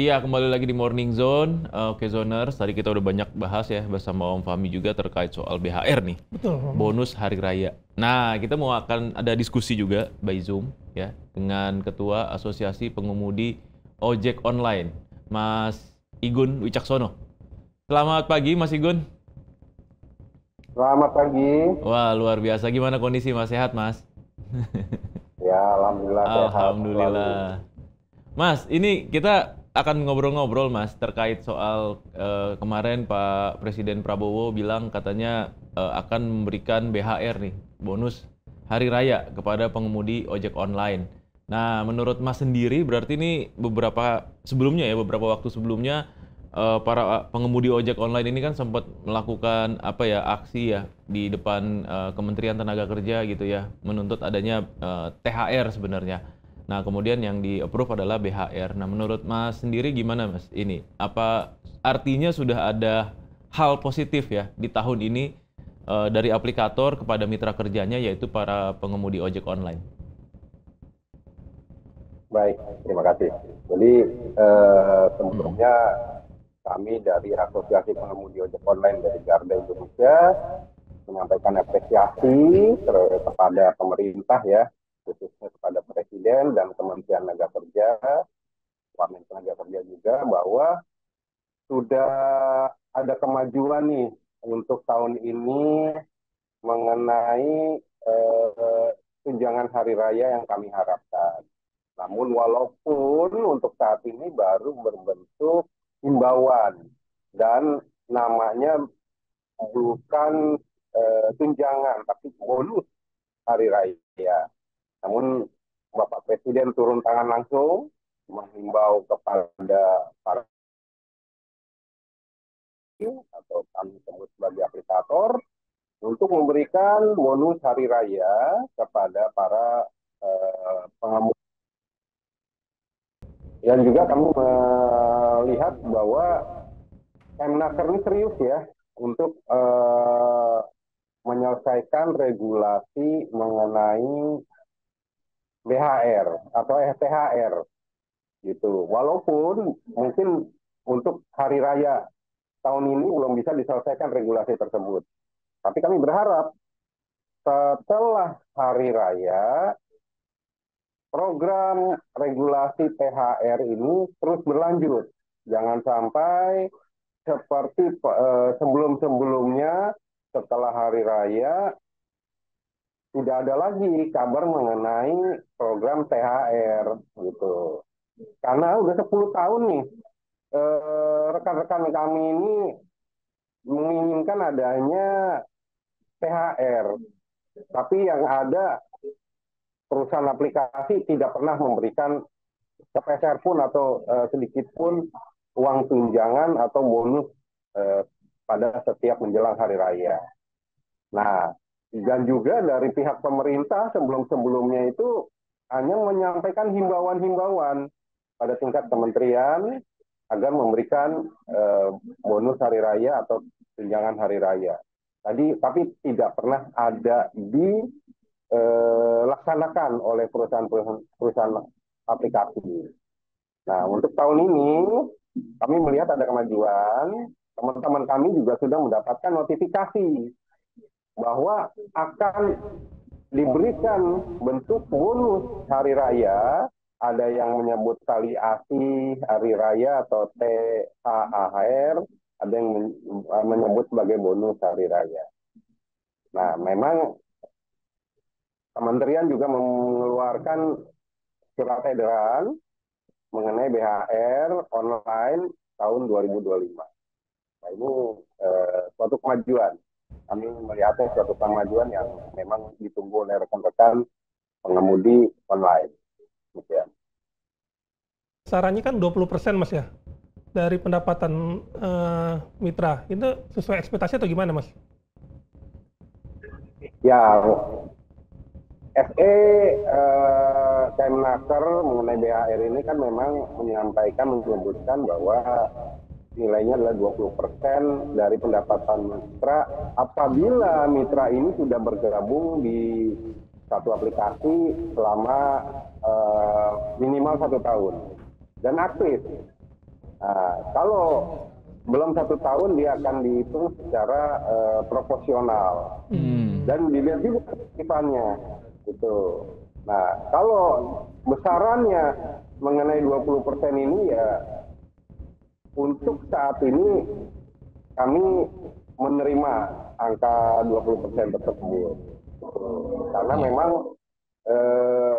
Iya, kembali lagi di Morning Zone. Oke, Zoners. Tadi kita udah banyak bahas ya bersama Om Fahmi juga terkait soal BHR nih, Betul, Om. bonus hari raya. Nah, kita mau akan ada diskusi juga by Zoom ya dengan Ketua Asosiasi Pengemudi Ojek Online, Mas Igun Wicaksono. Selamat pagi, Mas Igun. Selamat pagi. Wah, luar biasa. Gimana kondisi Mas? Sehat, Mas? Ya, alhamdulillah sehat selalu. Alhamdulillah. Mas, ini kita akan ngobrol-ngobrol Mas terkait soal kemarin Pak Presiden Prabowo bilang katanya akan memberikan BHR nih, bonus hari raya kepada pengemudi ojek online. Nah, menurut Mas sendiri berarti ini beberapa waktu sebelumnya para pengemudi ojek online ini kan sempat melakukan aksi ya di depan Kementerian Tenaga Kerja gitu ya, menuntut adanya THR sebenarnya. Nah, kemudian yang di-approve adalah BHR. Nah, menurut Mas sendiri gimana, Mas? Ini, apa artinya sudah ada hal positif ya di tahun ini dari aplikator kepada mitra kerjanya, yaitu para pengemudi ojek online? Baik, terima kasih. Jadi sebelumnya kami dari Asosiasi Pengemudi Ojek Online dari Garda Indonesia menyampaikan apresiasi kepada pemerintah ya, khususnya kepada Presiden dan Kementerian Tenaga Kerja, Wamen Tenaga Kerja juga, bahwa sudah ada kemajuan nih untuk tahun ini mengenai tunjangan hari raya yang kami harapkan. Namun walaupun untuk saat ini baru berbentuk himbauan dan namanya bukan tunjangan tapi bonus hari raya. Namun Bapak Presiden turun tangan langsung menghimbau kepada para atau kami sebut sebagai aplikator untuk memberikan bonus hari raya kepada para pengemudi. Dan juga kami melihat bahwa Kemnaker ini serius ya untuk menyelesaikan regulasi mengenai BHR atau THR gitu. Walaupun mungkin untuk hari raya tahun ini belum bisa diselesaikan regulasi tersebut. Tapi kami berharap setelah hari raya program regulasi THR ini terus berlanjut. Jangan sampai seperti sebelum-sebelumnya setelah hari raya tidak ada lagi kabar mengenai program THR gitu. Karena udah 10 tahun nih rekan-rekan kami ini menginginkan adanya THR. Tapi yang ada perusahaan aplikasi tidak pernah memberikan sepeser pun atau sedikit pun uang tunjangan atau bonus pada setiap menjelang hari raya. Nah, dan juga dari pihak pemerintah sebelum-sebelumnya itu hanya menyampaikan himbauan-himbauan pada tingkat kementerian agar memberikan bonus hari raya atau tunjangan hari raya. Tapi tidak pernah ada dilaksanakan oleh perusahaan aplikasi. Nah, untuk tahun ini kami melihat ada kemajuan. Teman-teman kami juga sudah mendapatkan notifikasi bahwa akan diberikan bentuk bonus hari raya. Ada yang menyebut tali asi hari raya atau THR, ada yang menyebut sebagai bonus hari raya. Nah, memang Kementerian juga mengeluarkan surat edaran mengenai BHR online tahun 2025. Nah, ini suatu kemajuan. Kami melihatnya suatu kemajuan yang memang ditunggu oleh rekan-rekan pengemudi online. Demikian. Sarannya kan 20% Mas ya, dari pendapatan mitra. Itu sesuai ekspektasi atau gimana, Mas? Ya, SE Kemnaker mengenai BHR ini kan memang menyebutkan bahwa nilainya adalah 20% dari pendapatan mitra apabila mitra ini sudah bergabung di satu aplikasi selama minimal 1 tahun dan aktif. Nah, kalau belum 1 tahun dia akan dihitung secara proporsional dan dilihat juga keaktifannya gitu. Nah, kalau besarannya mengenai 20% ini ya untuk saat ini kami menerima angka 20% tersebut. Karena memang eh,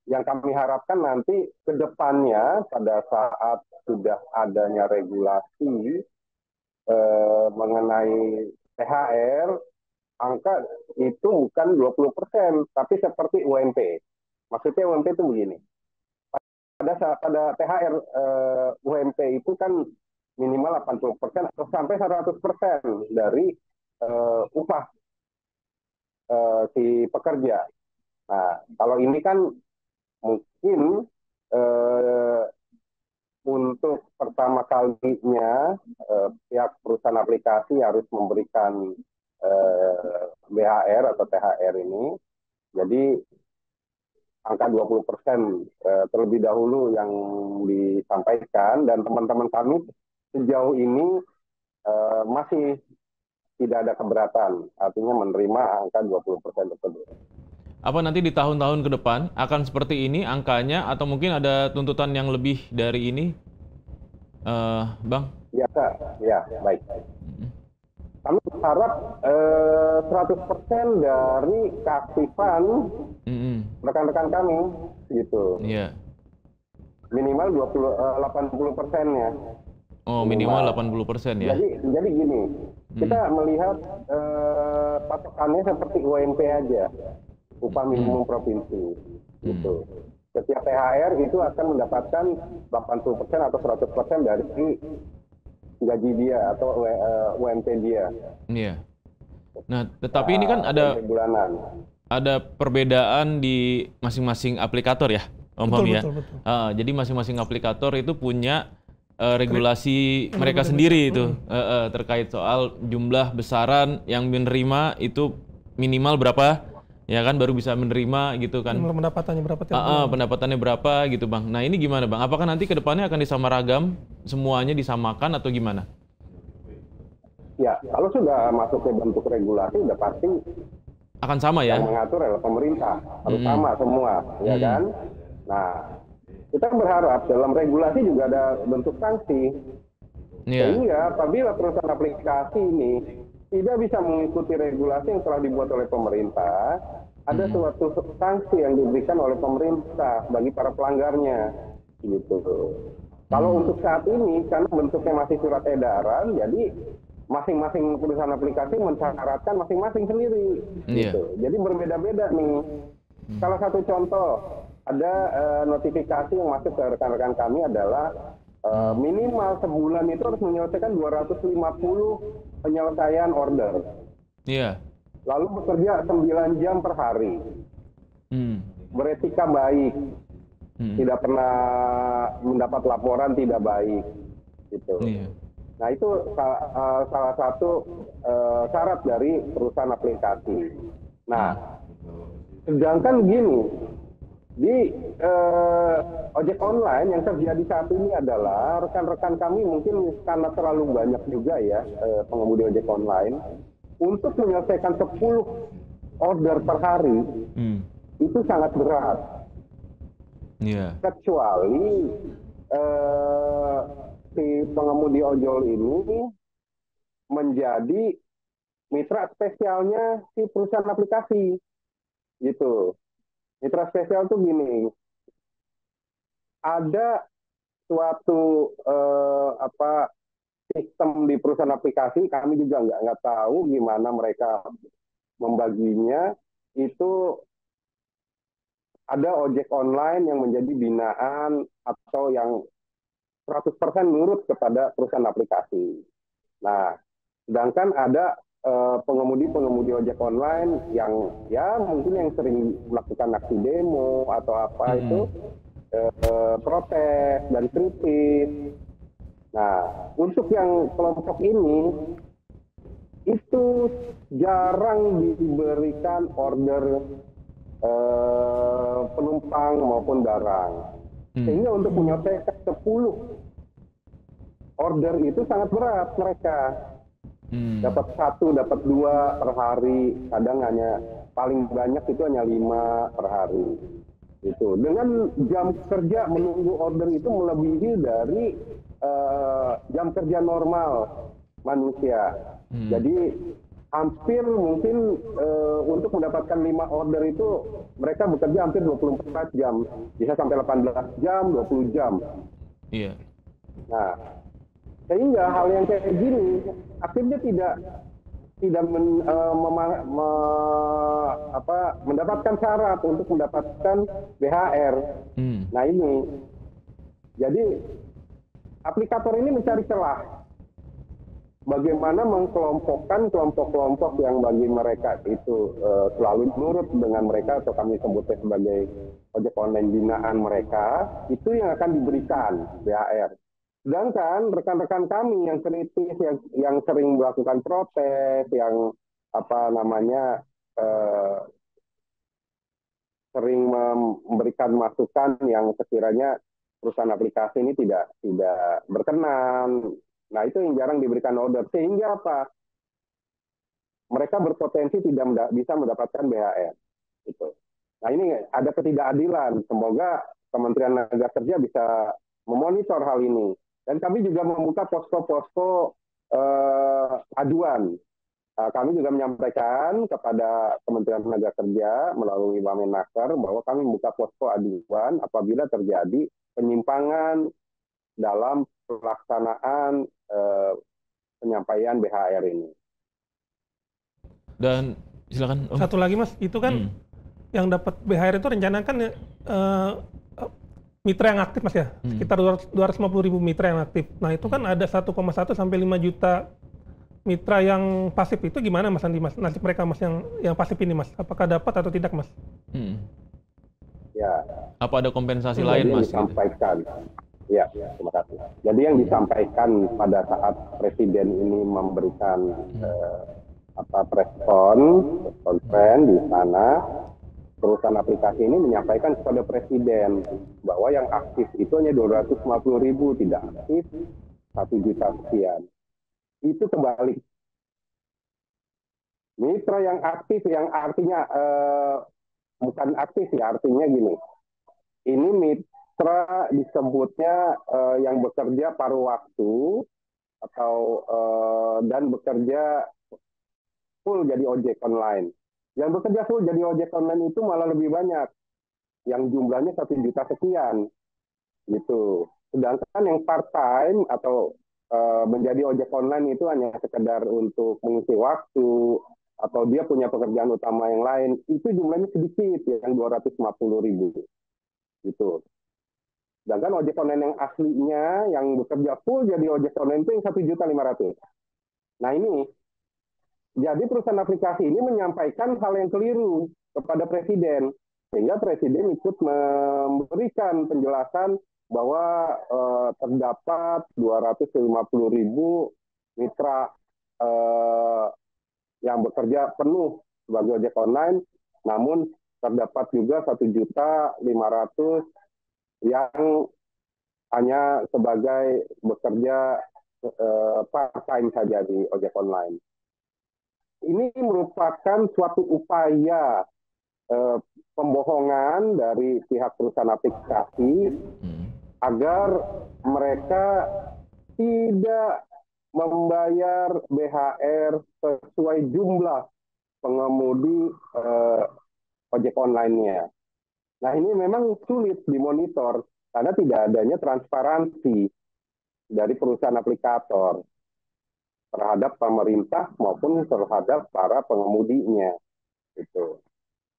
yang kami harapkan nanti ke depannya pada saat sudah adanya regulasi mengenai THR, angka itu bukan 20%, tapi seperti UMP. Maksudnya UMP itu begini. Pada THR UMP itu kan minimal 80% atau sampai 100% dari upah si pekerja. Nah, kalau ini kan mungkin untuk pertama kalinya pihak perusahaan aplikasi harus memberikan BHR atau THR ini. Jadi angka 20% terlebih dahulu yang disampaikan dan teman-teman kami sejauh ini masih tidak ada keberatan, artinya menerima angka 20% tersebut. Apa nanti di tahun-tahun ke depan akan seperti ini angkanya atau mungkin ada tuntutan yang lebih dari ini, Bang? Ya, ya, baik. Kami berharap 100% dari keaktifan rekan-rekan kami, gitu. Iya. Minimal 80%-nya. Oh, minimal 80% ya. Jadi gini, kita melihat patokannya seperti UMP aja, upah minimum provinsi, gitu. Setiap THR itu akan mendapatkan 80% atau 100% dari gaji dia atau UMP dia. Iya. Nah, tetapi ini kan ada perbedaan di masing-masing aplikator ya, Om Ham ya. Betul. Jadi masing-masing aplikator itu punya regulasi mereka sendiri itu terkait soal jumlah besaran yang menerima itu minimal berapa, ya kan, baru bisa menerima gitu kan. Pendapatannya berapa? Pendapatannya berapa gitu, Bang. Nah ini gimana, Bang? Apakah nanti ke depannya akan disamaragam, semuanya disamakan atau gimana? Ya, kalau sudah masuk ke bentuk regulasi udah pasti akan sama ya? Yang mengatur adalah pemerintah, harus sama semua, ya kan? Nah, kita berharap dalam regulasi juga ada bentuk sanksi. Sehingga apabila perusahaan aplikasi ini tidak bisa mengikuti regulasi yang telah dibuat oleh pemerintah, ada suatu sanksi yang diberikan oleh pemerintah bagi para pelanggarnya, gitu. Kalau untuk saat ini, karena bentuknya masih surat edaran, jadi masing-masing perusahaan aplikasi mensyaratkan masing-masing sendiri, gitu. Jadi berbeda-beda nih. Salah satu contoh, ada notifikasi yang masuk ke rekan-rekan kami adalah minimal sebulan itu harus menyelesaikan 250 penyelesaian order. Iya. Lalu bekerja 9 jam per hari. Beretika baik. Tidak pernah mendapat laporan tidak baik. Gitu. Iya. Nah, itu salah satu syarat dari perusahaan aplikasi. Nah, sedangkan gini, di ojek online yang terjadi saat ini adalah rekan-rekan kami mungkin karena terlalu banyak juga ya pengemudi ojek online, untuk menyelesaikan 10 order per hari itu sangat berat. Kecuali si pengemudi ojol ini menjadi mitra spesialnya si perusahaan aplikasi, gitu. Mitra spesial tuh gini, ada suatu sistem di perusahaan aplikasi, kami juga nggak tahu gimana mereka membaginya. Itu ada ojek online yang menjadi binaan atau yang 100% nurut kepada perusahaan aplikasi. Nah, sedangkan ada pengemudi-pengemudi ojek online yang ya mungkin yang sering melakukan aksi demo atau apa itu protes dan kritis. Nah, untuk yang kelompok ini itu jarang diberikan order penumpang maupun barang. Sehingga untuk menyelesaikan 10 order itu sangat berat mereka. Hmm. Dapat satu, dapat dua per hari, kadang hanya paling banyak itu hanya 5 per hari. Itu dengan jam kerja menunggu order itu melebihi dari jam kerja normal manusia. Jadi hampir mungkin untuk mendapatkan 5 order itu mereka bekerja hampir 24 jam, bisa sampai 18 jam, 20 jam. Iya. Nah, sehingga hal yang kayak gini akhirnya tidak mendapatkan syarat untuk mendapatkan BHR. Nah ini, jadi aplikator ini mencari celah bagaimana mengkelompokkan kelompok-kelompok yang bagi mereka itu selalu nurut dengan mereka, atau kami sebutnya sebagai ojek online binaan mereka, itu yang akan diberikan BHR. Sedangkan rekan-rekan kami yang kritis, yang sering melakukan protes, yang sering memberikan masukan yang sekiranya perusahaan aplikasi ini tidak berkenan. Nah itu yang jarang diberikan order, sehingga apa? Mereka berpotensi tidak bisa mendapatkan BHR. Gitu. Nah ini ada ketidakadilan. Semoga Kementerian Tenaga Kerja bisa memonitor hal ini. Dan kami juga membuka posko-posko aduan. Kami juga menyampaikan kepada Kementerian Tenaga Kerja melalui Wamenaker bahwa kami membuka posko aduan apabila terjadi penyimpangan dalam pelaksanaan penyampaian BHR ini. Dan silakan. Satu lagi Mas, itu kan yang dapat BHR itu rencana kan mitra yang aktif Mas ya, sekitar 250.000 mitra yang aktif. Nah itu kan ada 1,1 sampai 5 juta mitra yang pasif. Itu gimana Mas Andi, Mas? Nasib mereka Mas yang pasif ini Mas, apakah dapat atau tidak Mas? Ya. Apa ada kompensasi lain Mas? Disampaikan. Ya, terima kasih. Jadi yang disampaikan pada saat Presiden ini memberikan press conference di sana, perusahaan aplikasi ini menyampaikan kepada Presiden bahwa yang aktif itu hanya 250.000, tidak aktif 1 juta sekian. Itu kebalik. Mitra yang aktif, yang artinya bukan aktif ya, artinya gini. Ini mitra disebutnya yang bekerja paruh waktu atau dan bekerja full jadi ojek online. Yang bekerja full jadi ojek online itu malah lebih banyak, yang jumlahnya 1 juta sekian, gitu. Sedangkan yang part time atau menjadi ojek online itu hanya sekedar untuk mengisi waktu atau dia punya pekerjaan utama yang lain, itu jumlahnya sedikit, yang 250.000, gitu. Sedangkan ojek online yang aslinya, yang bekerja full jadi ojek online itu yang 1.500.000. Nah ini. Jadi perusahaan aplikasi ini menyampaikan hal yang keliru kepada Presiden, sehingga Presiden ikut memberikan penjelasan bahwa terdapat 250.000 mitra yang bekerja penuh sebagai ojek online, namun terdapat juga 1.500.000 yang hanya sebagai bekerja part-time saja di ojek online. Ini merupakan suatu upaya pembohongan dari pihak perusahaan aplikasi agar mereka tidak membayar BHR sesuai jumlah pengemudi ojek online-nya. Nah ini memang sulit dimonitor karena tidak adanya transparansi dari perusahaan aplikator terhadap pemerintah maupun terhadap para pengemudinya, gitu.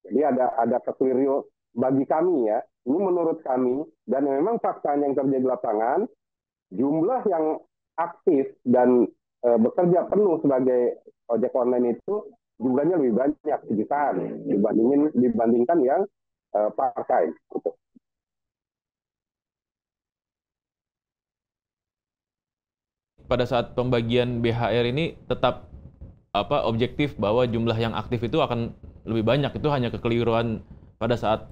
Jadi ada kekeliruan bagi kami ya. Ini menurut kami, dan memang fakta yang terjadi di lapangan, jumlah yang aktif dan bekerja penuh sebagai ojek online itu jumlahnya lebih banyak, jutaan dibandingkan yang part-time. Gitu. Pada saat pembagian BHR ini tetap objektif bahwa jumlah yang aktif itu akan lebih banyak, itu hanya kekeliruan pada saat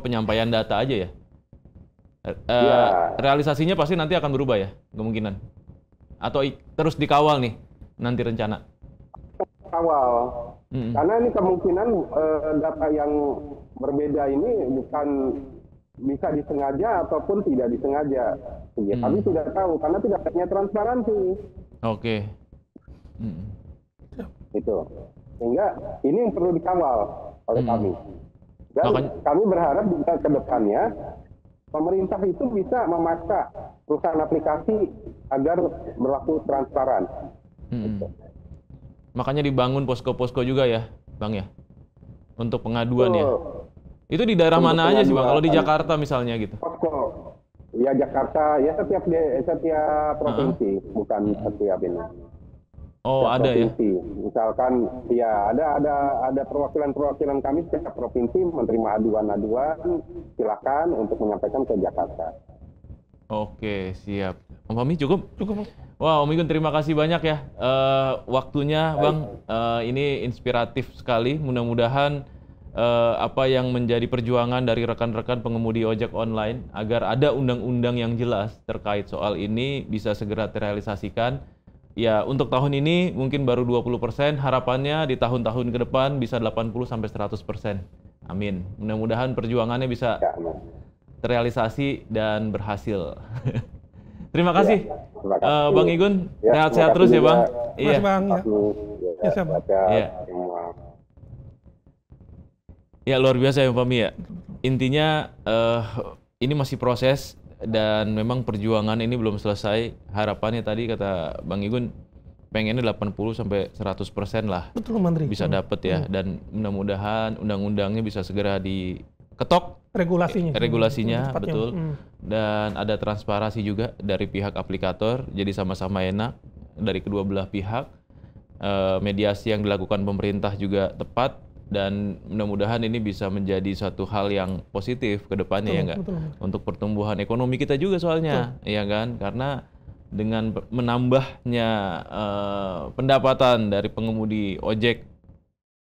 penyampaian data aja ya? Realisasinya pasti nanti akan berubah ya, kemungkinan. Atau terus dikawal nih nanti rencana. Awal. Karena ini kemungkinan data yang berbeda ini bukan bisa disengaja ataupun tidak disengaja. Kami tidak tahu karena tidak adanya transparansi. Oke. Itu. Sehingga ini yang perlu dikawal oleh kami. Dan kami berharap juga ke depannya pemerintah itu bisa memaksa perusahaan aplikasi agar berlaku transparan. Makanya dibangun posko-posko juga ya, Bang ya, untuk pengaduan ya. Itu di daerah mana aja sih Bang? Kalau di Jakarta misalnya gitu? Posko, ya Jakarta, ya setiap provinsi, bukan setiap ini. Oh setiap ada provinsi. ya? Misalkan, ya ada perwakilan kami setiap provinsi menerima aduan-aduan, silakan untuk menyampaikan ke Jakarta. Oke, siap. Om Fahmi cukup? Cukup. Wah, Om Igun terima kasih banyak ya waktunya, Bang. Ini inspiratif sekali. Mudah-mudahan apa yang menjadi perjuangan dari rekan-rekan pengemudi ojek online agar ada undang-undang yang jelas terkait soal ini bisa segera terrealisasikan. Ya, untuk tahun ini mungkin baru 20%, harapannya di tahun-tahun ke depan bisa 80-100%. Amin. Mudah-mudahan perjuangannya bisa terrealisasi dan berhasil. Terima kasih, Bang Igun. Sehat-sehat terus ya, Bang. Iya, Bang. Iya. Ya, luar biasa ya, Fahmi ya. Intinya ini masih proses dan memang perjuangan ini belum selesai. Harapannya tadi kata Bang Igun pengennya 80-100% lah. Betul, Menteri. Bisa dapat ya, dan mudah-mudahan undang-undangnya bisa segera diketok. Regulasinya betul. Dan ada transparansi juga dari pihak aplikator, jadi sama-sama enak dari kedua belah pihak. Mediasi yang dilakukan pemerintah juga tepat, dan mudah-mudahan ini bisa menjadi suatu hal yang positif ke depannya, ya enggak? Untuk pertumbuhan ekonomi kita juga soalnya, ya kan? Karena dengan menambahnya pendapatan dari pengemudi ojek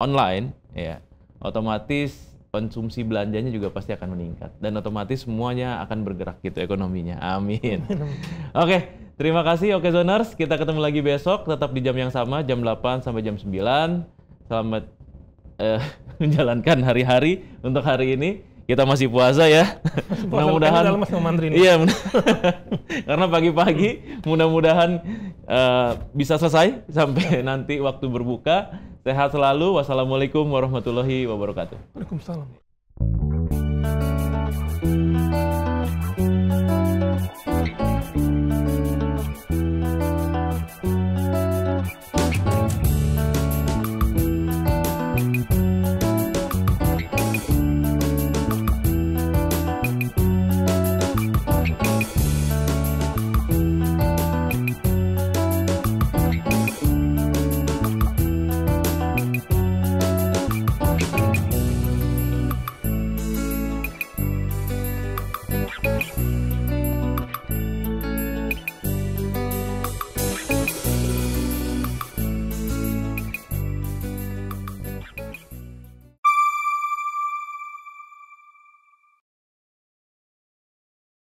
online, ya otomatis konsumsi belanjanya juga pasti akan meningkat, dan otomatis semuanya akan bergerak gitu ekonominya. Amin. Oke, terima kasih Okezoners. Kita ketemu lagi besok tetap di jam yang sama, jam 8 sampai jam 9. Selamat menjalankan hari-hari untuk hari ini. Kita masih puasa ya. Mudah-mudahan iya, karena pagi-pagi mudah-mudahan bisa selesai sampai nanti waktu berbuka. Sehat selalu. Wassalamualaikum warahmatullahi wabarakatuh. Waalaikumsalam.